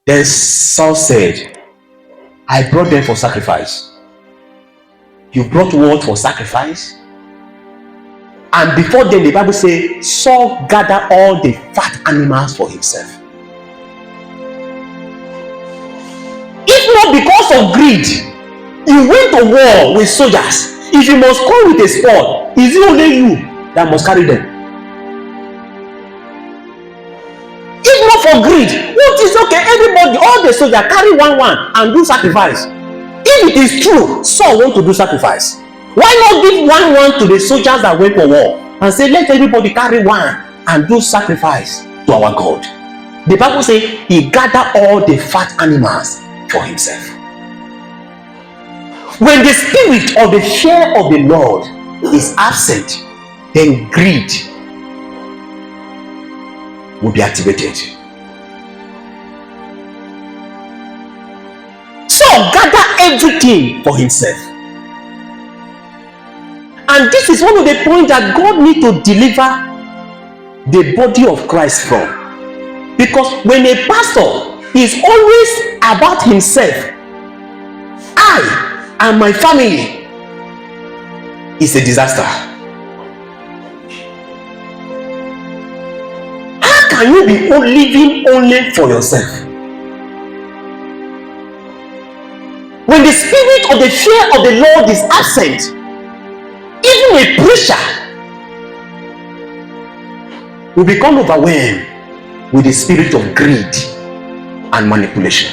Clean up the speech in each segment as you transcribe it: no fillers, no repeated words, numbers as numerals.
Then Saul said, I brought them for sacrifice. You brought what for sacrifice? And before then, the Bible says Saul gathered all the fat animals for himself. If not because of greed, he went to war with soldiers. If you must come with a sword, is it only you that must carry them? If not for greed, what is okay? Everybody, all the soldiers carry one and do sacrifice. If it is true, Saul want to do sacrifice, why not give one to the soldiers that went for war and say, let everybody carry one and do sacrifice to our God? The Bible says he gathered all the fat animals for himself. When the spirit of the fear of the Lord is absent, then greed will be activated. Saul gathered everything for himself. And this is one of the points that God needs to deliver the body of Christ from. Because when a pastor is always about himself, I and my family, is a disaster. How can you be living only for yourself? When the spirit of the fear of the Lord is absent, even a preacher will become overwhelmed with the spirit of greed and manipulation.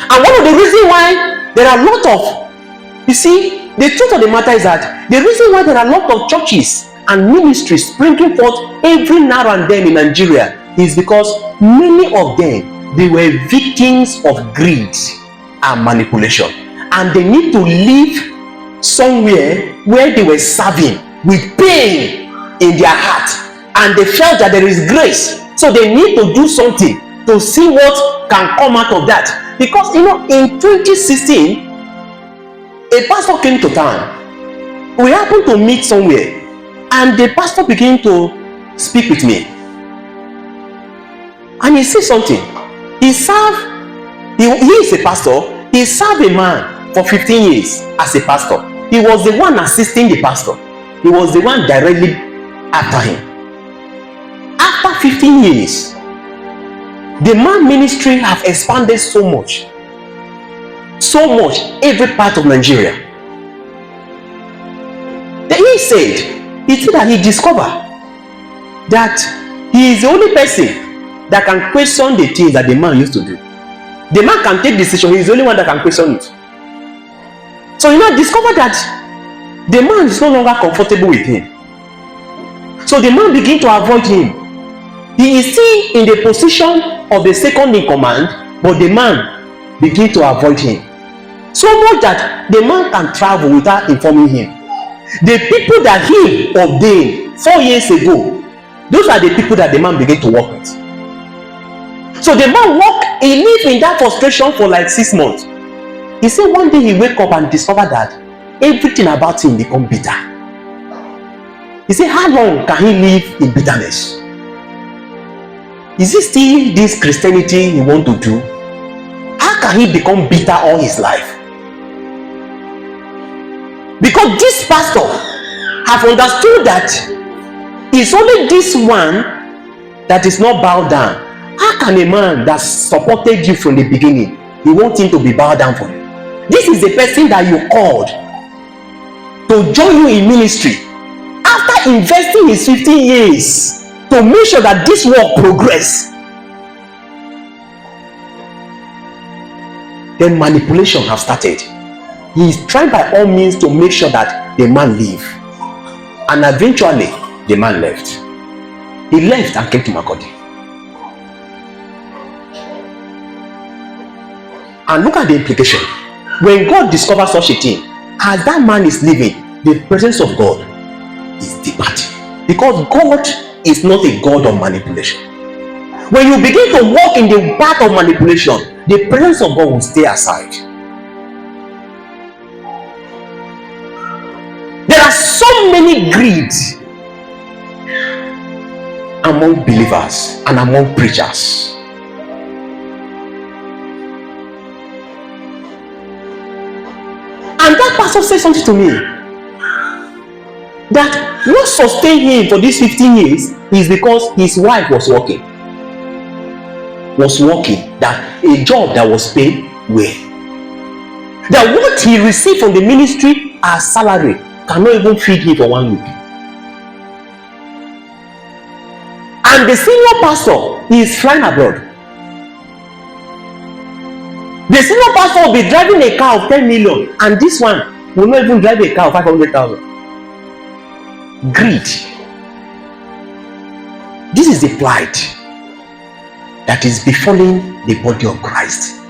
And one of the reasons why there are a lot of, you see, the truth of the matter is that the reason why there are a lot of churches and ministries springing forth every now and then in Nigeria is because many of them, they were victims of greed and manipulation, and they need to live somewhere where they were serving with pain in their heart, and they felt that there is grace, so they need to do something to see what can come out of that. Because in 2016, a pastor came to town. We happened to meet somewhere, and the pastor began to speak with me, and he said something. He is a pastor. He served a man for 15 years as a pastor. He was the one assisting the pastor. He was the one directly after him. After 15 years, the man ministry have expanded so much, every part of Nigeria. Then he said that he discovered that he is the only person that can question the things that the man used to do. The man can take decision, he is the only one that can question it. So he now discovered that the man is no longer comfortable with him. So the man began to avoid him. He is still in the position of the second in command, but the man began to avoid him. So much that the man can travel without informing him. The people that he ordained 4 years ago, those are the people that the man began to work with. So the man he lived in that frustration for like 6 months. He said one day he wake up and discovered that everything about him become bitter. He said, how long can he live in bitterness? Is it still this Christianity he want to do? How can he become bitter all his life? Because this pastor have understood that it's only this one that is not bowed down. How can a man that supported you from the beginning, you want him to be bowed down for you? This is the person that you called to join you in ministry after investing his 15 years to make sure that this work progress. Then manipulation have started. He is trying by all means to make sure that the man leave, and eventually the man left. He left and came to Makurdi. And look at the implication. When God discovers such a thing, as that man is leaving, the presence of God is departing. Because God is not a God of manipulation. When you begin to walk in the path of manipulation, the presence of God will stay aside. There are so many greeds among believers and among preachers. And that pastor said something to me, that what sustained him for these 15 years is because his wife was working, that a job that was paid well, that what he received from the ministry as salary cannot even feed him for 1 week. And the senior pastor is flying abroad. The senior pastor will be driving a car of 10 million, and this one will not even drive a car of 500,000. Greed. This is the plight that is befalling the body of Christ.